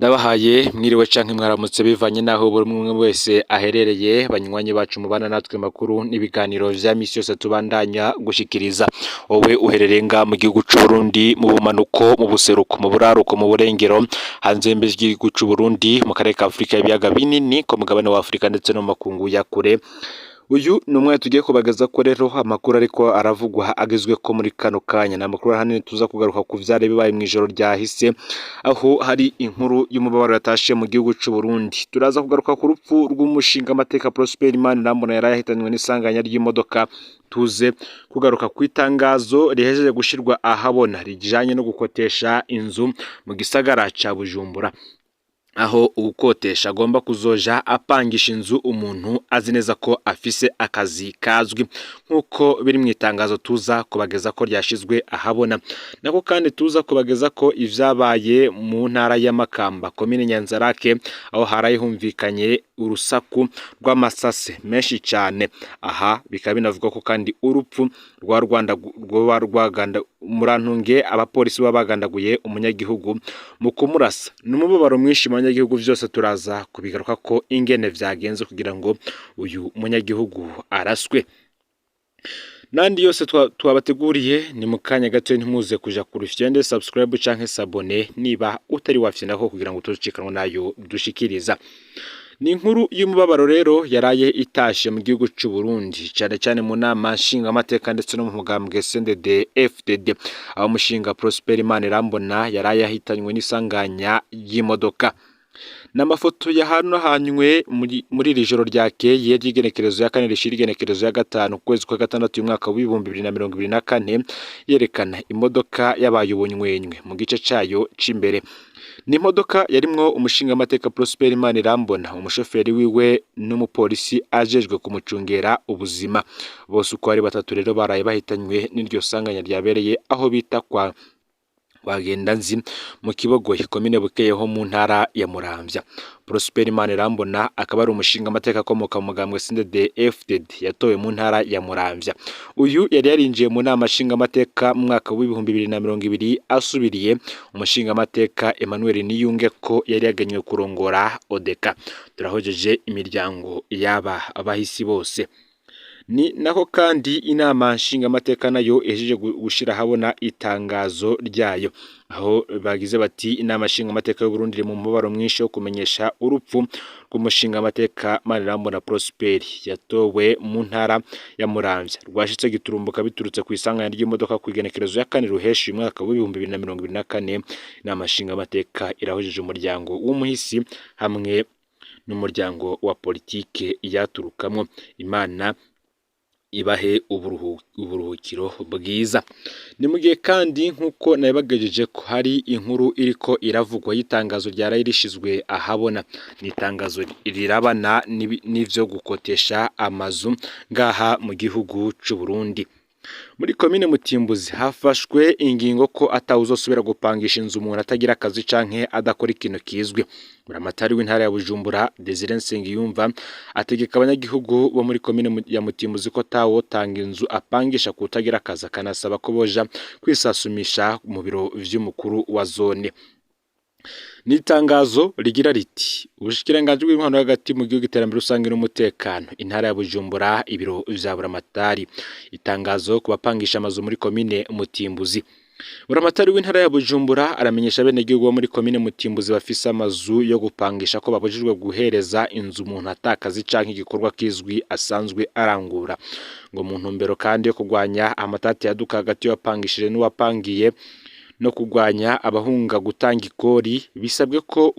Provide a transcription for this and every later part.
Ndabahaye mwiriwe canke mwaramutse bivanye naho buri umwe wese aherereye banywanyi bacu mubana natwe makuru n'ibiganiro vya misi yose tubandanya gushikiriza. Wowe uherereye nga mu gihugu c'u Burundi mu bumanuko, mu buseruko, mu buraruko, mu burengero, hanze y'imbizi y'igihugu c'u Burundi mu karere ka Afrika ibiyaga binini ko mugabane wa Afrika ndetse no mu makungu ya kure. Uyu ni umwe tugiye kubagaza ko rero amakuru ariko aravugwa agezwe ko muri kano kanya na makuru hanini tuza kugaruka ku vyare bibaye mw'ijoro ryahise aho hari inkuru y'umubabaro yatashe mu gihugu c'u Burundi. Turaza kugaruka ku rupfu rw'umushinga amateka Prosper Manirambona yarayahitanywe n'isanganya ry'imodoka. Tuze kugaruka ku itangazo rihejeje gushirwa ahabona rijanye no gukotesha inzu mu gisagara ca Bujumbura, aho uwukotesha agomba kuzoja apangisha inzu umuntu azi neza ko afise akazi kazwi nk'uko biri mu itangazo tuza kubageza ko ryashizwe ahabona. Nako kandi tuza kubageza ko ivyabaye mu ntara ya Makamba komine Nyanzarake aho haraye humvikanye urusaku rw'amasase menshi cyane. Aha bikaba binavuga ko kandi urupfu rwa Rwanda rwaganda murantunge abapolisi babagandaguye umunyagihugu mu kumurasa. N'umubabaro mwinshi mu banyagihugu vyose turaza kubigaruka ko ingene vyagenze kugira ngo uyu munyagihugu araswe. Nandi yose twabateguriye ni mu kanya gato ntimuze kuja ku rufyende subscribe canke s'abone niba utari wafyinaho kugira ngo tucikanwe nayo dushikiriza. Ni inkuru y'umubabaro rero yaraye itashe mu gihugu c'u Burundi cyane cyane mu nama nshinga amateka ndetse no mu mugambwe CNDD FDD aho umushinga Prosper Manirambona yaraye ahitanywe n'isanganya y'imodoka. N'amafoto ya hano hanywe muri iri joro ryakeye ry'igenekerezo ya kane rishira igenekerezo ya gatanu kwezi kwa gatandatu y'umwaka wa 2024 yerekana imodoka yabaye ubunywenywe mu gice cayo c'imbere. Ni imodoka yarimwo umushinga amateka Prosper Manirambona, umushoferi wiwe n'umupolisi ajejwe kumucungera ubuzima. Bose uko ari batatu rero baraye bahitanywe n'iryo sanganya ryabereye aho bita kwa Wagendanzi mu Kibogoye komine Bukeyeho mu ntara ya Muramvya. Prosper Manirambona akaba ari umushinga amateka akomoka mu mugambwe CNDD FDD yatowe mu ntara ya Muramvya. Uyu yari yarinjiye mu nama nshinga amateka mu mwaka wa 2020 asubiriye umushinga amateka Emmanuel Niyunge ko yari yaganywe kurongora Odeka. Turahojeje imiryango yaba abahisi bose. Ni nako kandi inama nshinga amateka nayo ejeje gushira habona itangazo ryayo aho bagize bati inama nshinga amateka y'u Burundi iri mu mubabaro mwinshi wo kumenyesha urupfu rw'umushinga amateka Manirambona Prosper yatowe mu ntara ya Muramvya rwashitse giturumbuka biturutse ku isanganya ry'imodoka ku igenekerezo ya kane ruheshi umwaka wa 2024. Inama nshinga amateka irahojeje umuryango w'umuhisi hamwe n'umuryango wa politike yaturukamwo. Imana ibahe uburuhukiro bwiza. Ni mu gihe kandi nkuko nabibagejeje ko hari inkuru iriko iravugwa y'itangazo ryaraye rishizwe ahabona. Ni itangazo rirabana n'ivyo gukotesha amazu ngaha mu gihugu c'u Burundi. Muri komine Mutimbuzi hafashwe ingingo ko atawuzosubira gupangisha inzu umuntu atagira akazi canke adakora ikintu kizwi. Buramatari w'intara ya Bujumbura Desire Nsengiyumva ategeka abanyagihugu bo muri komine ya Mutimbuzi ko tawotanga inzu apangisha kutagira akazi, akanasaba ko boja kwisasumisha mu biro vy'umukuru wa zone. Ni itangazo rigira riti ubushikiranganji bw'intwaro hagati mu gihugu iterambere rusange n'umutekano intara ya Bujumbura ibiro vya Buramatari. Itangazo ku bapangisha amazu muri komine Mutimbuzi. Buramatari w'intara ya Bujumbura aramenyesha bene gihugu bo muri komine Mutimbuzi bafise amazu yo gupangisha ko babujijwe guhereza inzu umuntu atakazi canke igikorwa kizwi asanzwe arangura. Ngo mu ntumbero kandi yo kugwanya amatati yaduka hagati y'abapangishije n'uwapangiye no kugwanya abahunga gutanga ikori, bisabwe ko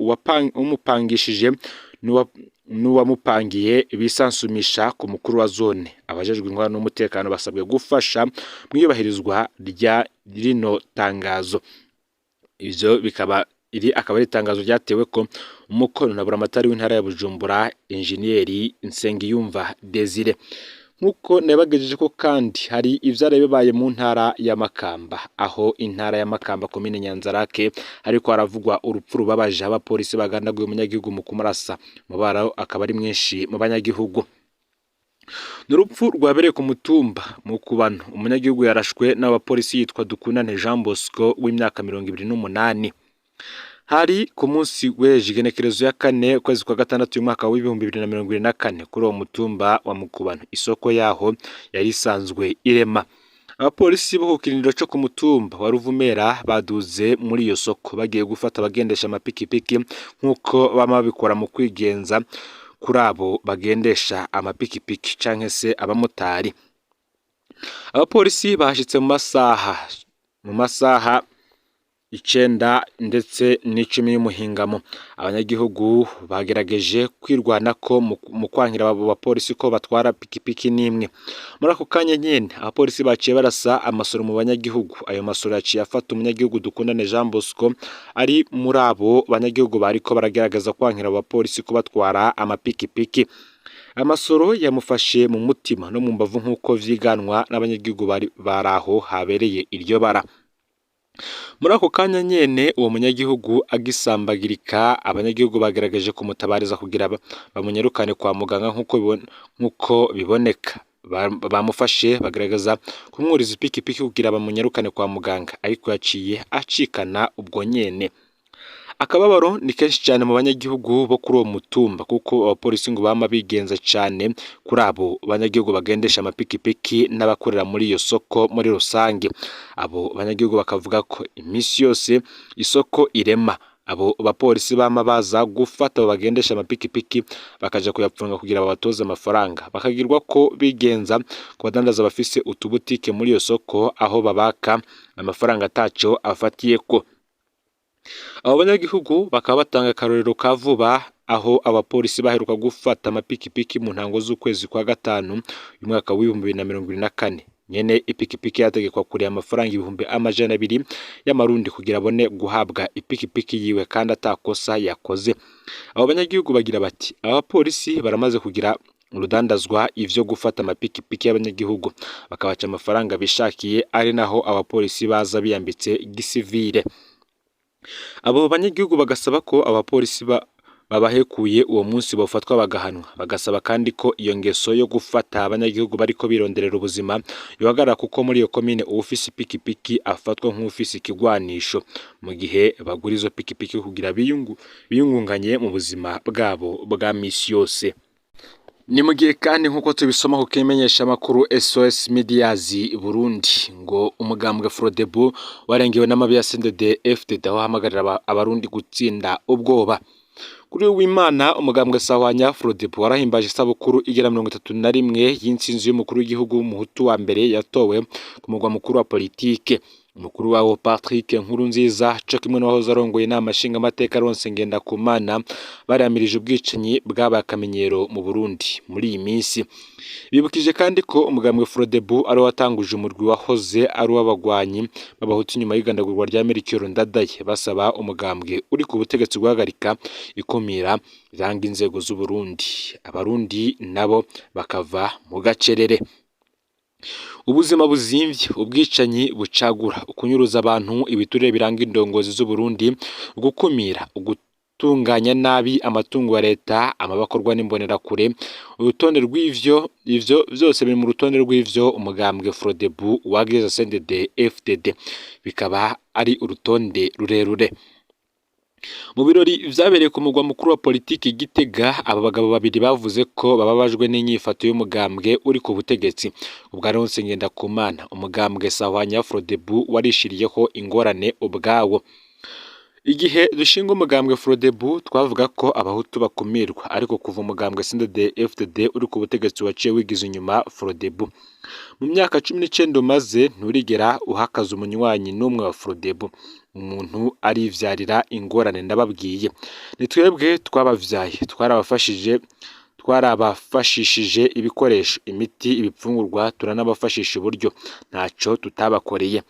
umupangishije n'uwamupangiye bisansumisha ku mukuru wa zone. Abajejwe intwaro n'umutekano basabwe gufasha mwiyubahirizwa rya rino tangazo. Ivyo bikaba akaba ari itangazo ryatewe ko umukono na Buramatari w'intara ya Bujumbura Engineeri Nsengiyumva Desire. Nkuko nabagejeje ko kandi hari ivyara bibaye mu ntara ya Makamba aho intara ya Makamba komine Nyanzarake ariko haravugwa urupfu rubabaje abapolisi bagandaguye umunyagihugu mu kumurasa. Mubara akaba ari mwinshi mu banyagihugu. N'urupfu rwabereye ku mutumba mu Kubano. Umunyagihugu yarashwe n'abapolisi yitwa Dukundane Jean Bosco w'imyaka 28. Hari ku munsi w'ejo igenekerezo ya kane ukwezi kwa gatandatu y'umwaka w'ibihumbi 2024 kuri uwo mutumba wa Mukubano isoko yaho yari isanzwe irema. Abapolisi bo ku kirindiro cyo ku mutumba wa Ruvumera baduze muri iyo soko bagiye gufata abagendesha amapikipiki nk'uko bama babikora mu kwigenza kuri abo bagendesha amapikipiki canke se abamotari. Abapolisi bahashitse mu masaha 9 ndetse n'10 y'umuhingamo. Abanyagihugu bagerageje kwirwanako mu kwankira abo bapolisi ko batwara pikipiki n'imwe. Muri ako kanya nyene abapolisi baciye barasa amasoro mu banyagihugu. Ayo masoro yaciye afata umunyagihugu Dukundane Jean Bosco ari muri abo banyagihugu bariko baragerageza kwankira abo bapolisi ko batwara amapikipiki. Amasoro yamufashe mu mutima no mu mbavu nk'uko vyiganwa n'abanyagihugu baraho habereye iryo bara. Muri ako kanya nyene uwo munyagihugu agisambagirika, abanyagihugu bagerageje kumutabariza kugira bamunyarukane kwa muganga nk'uko biboneka. Bamufashe bagerageza kumwuriza ipikipiki kugira bamunyarukane kwa muganga, ariko yaciye acikana ubwo nyene. Akababaro ni kenshi cyane mu banyagihugu bo kuri uwo mutumba kuko abapolisi ngo bama bigenza cyane kuri abo banyagihugu bagendesha amapikipiki n'abakorera muri iyo soko muri rusange. Abo banyagihugu bakavuga ko iminsi yose isoko irema. Abo bapolisi bama baza gufata abo bagendesha amapikipiki bakaja kuyapfunga kugira babatoze amafaranga, bakagirwa ko bigenza ku badandaza bafise utubutike muri iyo soko aho babaka amafaranga ataco afatiyeko. Abo banyagihugu bakaba batanga akarorero ka vuba aho abapolisi baheruka gufata amapikipiki mu ntango z'ukwezi kwa gatanu y'umwaka w'ibihumbi 2024. Nyene ipikipiki yategekwa kuri amafaranga 200,000 y'amarundi kugira abone guhabwa ipikipiki yiwe kandi atakosa yakoze. Abo banyagihugu bagira bati abapolisi baramaze kugira urudandazwa ivyo gufata amapikipiki y'abanyagihugu bakabaca amafaranga bishakiye, ari naho abapolisi baza biyambitse gisivile. Abo banyagihugu bagasaba ko abapolisi babahekuye uwo munsi bafatwa bagahanwa. Bagasaba kandi ko iyo ngeso yo gufata abanyagihugu bariko bironderera ubuzima yohagarara kuko muri iyo komine ufise ipikipiki afatwa nk'ufise ikigwanisho mu gihe bagura izo pikipiki kugira biyungunganye mu buzima bwabo bwa misi yose. Ni mu gihe kandi nk'uko tubisoma ku kimenyesha makuru SOS Mediazi Burundi ngo umugambwe Frodebu warengewe n'amabi ya CNDD-FDD aho hamagarira abarundi gutsinda ubwoba. Kuri w'Imana umugambwe Sahwanya Frodebu warahimbaje isabukuru igera 31 y'intsinzi y'umukuru w'igihugu Muhutu wa mbere yatowe ku mugwa mukuru wa politike. Umukuru wawo Patrick Nkurunziza cyo kimwe n'abahoze arongoye inama nshinga amateka Ronse Ngendakumana baramirije ubwicanyi bw'abakamenyero mu Burundi muri iyi minsi. Bibukije kandi ko umugambwe Frodebu ari watanguje umurwi wahoze ari w'abagwanyi b'abahutu nyuma y'igandagurwa rya Melchior Ndadaye, basaba umugambwe uri ku butegetsi guhagarika ikumira ranga inzego z'u Burundi. Abarundi nabo bakava mu gacerere. Ubuzima buzimvye, ubwicanyi bucagura, ukunyuruza abantu, ibiturire biranga indongozi z'u Burundi, gukumira, gutunganya nabi amatungo ya leta, amabakorwa n'imbonerakure. Urutonde rw'ivyo byose biri mu rutonde rw'ivyo umugambwe Frodebu wageza CNDD-FDD, bikaba ari urutonde rurerure. Mu birori vyabereye ku mugwa mukuru wa politiki Gitega, aba bagabo babiri bavuze ko bababajwe n'inyifato y'umugambwe uri ku butegetsi ubwa Ronse Ngendakumana. Umugambwe Sahwanya Frodebu warishiriyeho ingorane ubwawo. Igihe dushinga umugambwe Frodebu twavuga ko abahutu bakumirwa, ariko kuva umugambwe CNDD-FDD uri ku butegetsi waciye wigize inyuma Frodebu. Mu myaka 19 umaze nturigera uhakaza umunywanyi n'umwe wa Frodebu. Umuntu arivyarira ingorane ndababwiye. Ni twebwe twabavyaye, twarabafashishije ibikoresho, imiti, ibipfungurwa, turanabafashisha uburyo, ntaco tutabakoreye.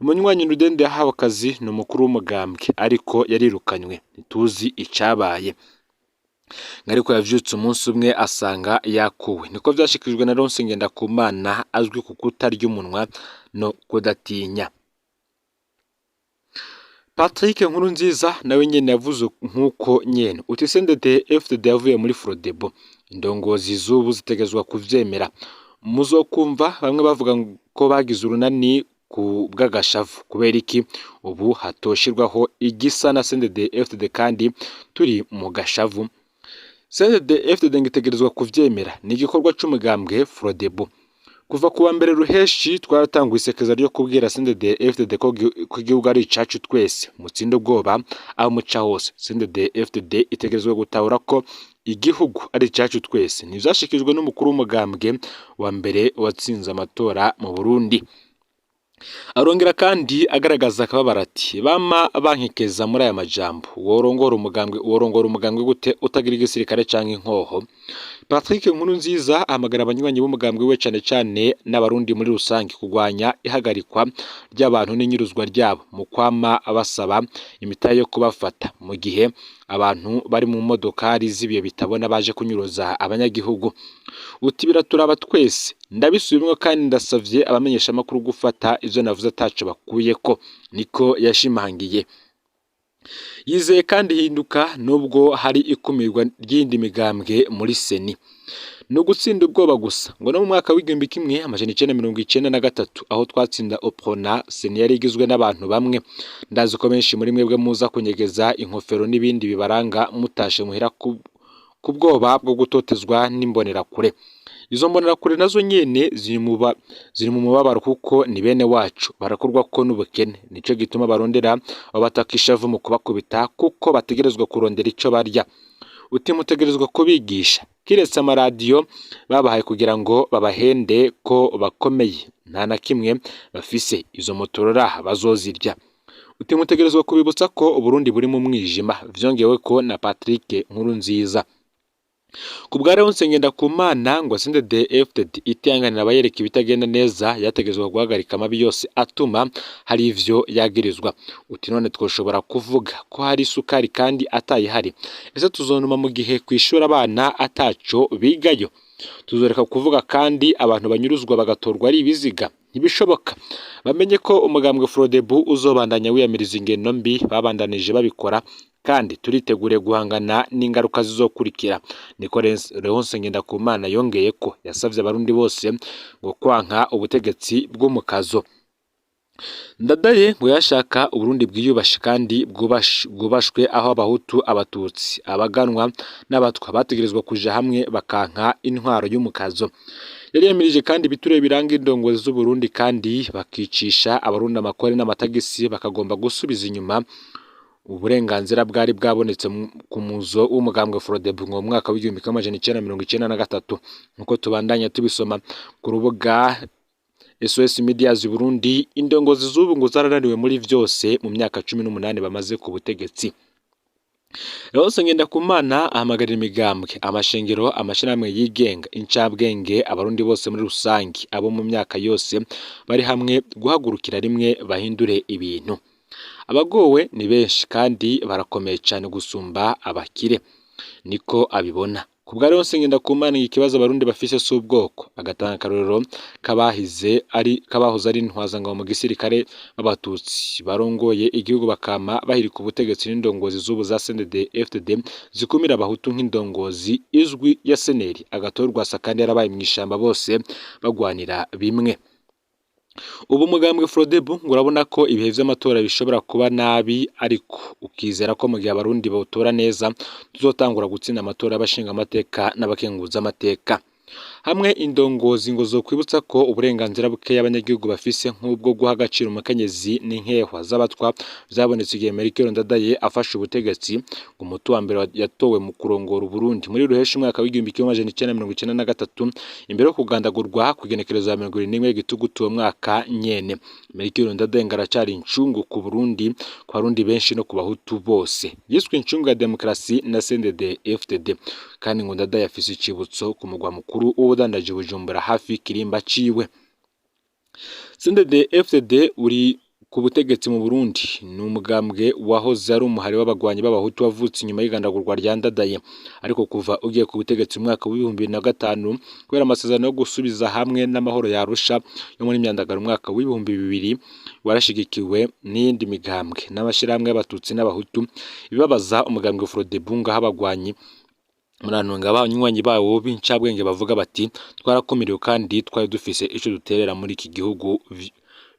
Umunywanyi Rudende yahawe akazi n'umukuru w'umugambwe ariko yarirukanywe, ntituzi icabaye. Ngariko yavyutse umunsi umwe asanga yakuwe. Niko vyashikijwe na Ronse Ngendakumana azwi ku kutarya umunwa no kudatinya. Patrick Nkurunziza nawe nyene yavuze nk'uko nyene uti CNDD-FDD yavuye muri Frodebu. Indongozi z'ubu zitegezwa kuvyemera. Muzokumva bamwe bavuga ko bagize urunani ku bw'agashavu. Kubera iki ubu hatoshirwaho igisa na CNDD-FDD kandi turi mu gashavu? CNDD-FDD ngitegerezwa kuvyemera, ni igikorwa c'umugambwe Frodebu. Kuva kuwa mbere ruheshi twaratanguye isekeza ryo kubwira CNDD-FDD ko igihugu ari icacu twese, mutsinde ubwoba aho muca hose. CNDD-FDD itegerezwa gutahura ko igihugu ari icacu twese. Ntivyashikijwe n'umukuru w'umugambwe wa mbere watsinze amatora mu Burundi. Arongera kandi agaragaza akababara ati bama bankekeza muri aya majambo, worongora umugambwe gute utagira igisirikare canke inkoho? Patrick Nkurunziza ahamagara abanywanyi b'umugambwe we cane cane n'abarundi muri rusange kugwanya ihagarikwa ry'abantu n'inyuruzwa ryabo, mu kwama basaba imitahe yo kubafata mu gihe abantu bari mu modokari z'ibiyo bitabona baje kunyuruza abanyagihugu. Uti biraturaba twese, ndabisubimwo kandi ndasavye abamenyesha makuru gufata ivyo navuze ataco bakuyeko, niko yashimangiye. Yizeye kandi hinduka nubwo hari ikumirwa ry'indi migambwe muri seni. No gutsinda ubwoba gusa ngo no mu mwaka w'igihumbi kimwe amajana 1993 aho twatsinda Oprona, seni yari igizwe n'abantu bamwe. Ndazi ko benshi muri mwebwe muza kunyegeza inkofero n'ibindi bibaranga mutashe muhera ku bwoba bwo gutotezwa n'imbonerakure. Izo mbonerakure nazo nyene ziri mu mubabaro kuko ni bene wacu, barakorwa ko n'ubukene. Nico gituma barondera abatakishavu mu kubakubita kuko bategerezwa kurondera ico barya. Uti mutegerezwa kubigisha, kiretse amaradiyo babahaye kugira ngo babahende ko bakomeye, nta na kimwe bafise. Izo motorora bazozirya. Uti mutegerezwa kubibutsa ko Uburundi buri mu mwijima, vyongewe ko na Patrick Nkurunziza. Kubwa Leon Ngendakumana ngo CNDD-FDD itihanganira abayereka ibitagenda neza, yategezwa guhagarika amabi yose atuma hari ivyo yagirizwa. Uti none twoshobora kuvuga ko hari isukari kandi atayihari? Ese tuzonuma mu gihe kwishura abana ataco bigayo? Tuzoreka kuvuga kandi abantu banyuruzwa bagatorwa ari ibiziga? Ntibishoboka. Bamenye ko umugambwe Frodebu uzobandanya wiyamiriza ingendo mbi babandanije babikora, kandi turitegure guhangana n'ingaruka zizokurikira. Niko Leon Ngendakumana yongeye ko yasavye abarundi bose ngo kwanka ubutegetsi bw'umukazo. Ndadaye ngo yashaka Uburundi bwiyubashe kandi bwubashwe, aho abahutu, abatutsi, abaganwa n'abatwa bategerezwa kuja hamwe bakanka intwaro y'umukazo. Yari yamirije kandi biture biranga indongozi z'u Burundi kandi bakicisha abarundi amakore n'amatagisi, bakagomba gusubiza inyuma uburenganzira bwari bwabonetse ku muzo w'umugambwe Frodebu mu mwaka w'igihumbi kimwe amajana 1993. Nkuko tubandanya tubisoma ku rubuga SOS Media z'u Burundi, indongozi z'ubu ngo zarananiwe muri vyose mu myaka 18 bamaze ku butegetsi. Leon Ngendakumana ahamagarira imigambwe, amashengero, amashirahamwe yigenga, incabwenge, abarundi bose muri rusangi, abo mu myaka yose bari hamwe guhagurukira rimwe bahindure ibintu. Abagowe ni benshi kandi barakomeye cyane gusumba abakire, niko abibona. Kubwa Leon Ngendakumana ikibazo abarundi bafise s'ubwoko, agatanga karorero kabahoze ari intwazangabo mu gisirikare b'abatutsi barongoye igihugu bakama bahirika ubutegetsi n'indongozi z'ubu za CNDD-FDD zikumira abahutu nk'indongozi izwi ya seneri, agatorwa sakandi yarabaye mw'ishamba bose bagwanira bimwe. Ubu mugambwe Frodebu ngo urabona ko ibihe vy'amatora bishobora kuba nabi, ariko ukizera ko mu gihe abarundi bawutora neza tuzotangura gutsinda amatora y'abashinga amateka n'abakenguza amateka. Hamwe indongozi ngo zo kwibutsa ko uburenganzira buke y'abanyagihugu bafise nk'ubwo guha agaciro umukenyezi n'inkehwa z'abatwa byabonetse igihe Melchior Ndadaye afashe ubutegetsi. Umutu wa mbere yatowe mu kurongora Burundi muri ruheshi umwaka w'igihumbi kimwe amajana 1993 imbere yo kugandagurwa kugenekerezo ya 21 gitugutu uwo mwaka nyene. Melchior Ndadaye ngaracari incungu ku Burundi, ku barundi benshi no ku bahutu bose. Yiswe incungu ya demokrasi na CNDD-FDD, kandi ngo Ndadaye afise icibutso ku mugwa mukuru ubudandaji Bujumbura hafi kirimba ciwe. CNDD-FDD uri ku butegetsi mu Burundi ni umugambwe wahoze ari umuhari w'abagwanyi b'abahutu wavutse inyuma y'igandagurwa rya Ndadaye, ariko kuva ugiye ku butegetsi mu mwaka w'2005 kubera amasezerano yo gusubiza hamwe n'amahoro ya Arusha yo muri myandagaro umwaka w'2000 warashigikiwe n'indi migambwe n'abashirahamwe y'abatutsi n'abahutu. Ibibabaza umugambwe Frodebu ngaho abagwanyi murantunga abanywanyi bawo b'incabwenge bavuga bati twarakomiriwe kandi twari dufise ico duterera muri iki gihugu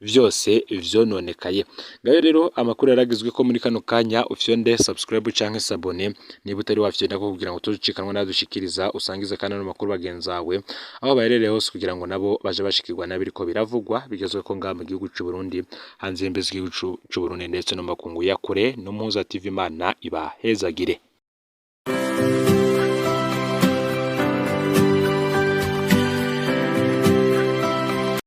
vyose vyononekaye. Ngayo rero amakuru yaragizwe ko muri kano kanya ufyonde subscribe canke sabone niba utari wafyonda ko kugira ngo tucikanwa nadushikiriza usangize kandi no makuru bagenzawe aho baherereye hose kugira ngo nabo baje bashikirwa nabiriko biravugwa bigezwe ko ngaha mu gihugu c'u Burundi hanze y'imbizi y'igihugu c'u Burundi ndetse no makungu ya kure no Muhuza TV Imana ibahezagire.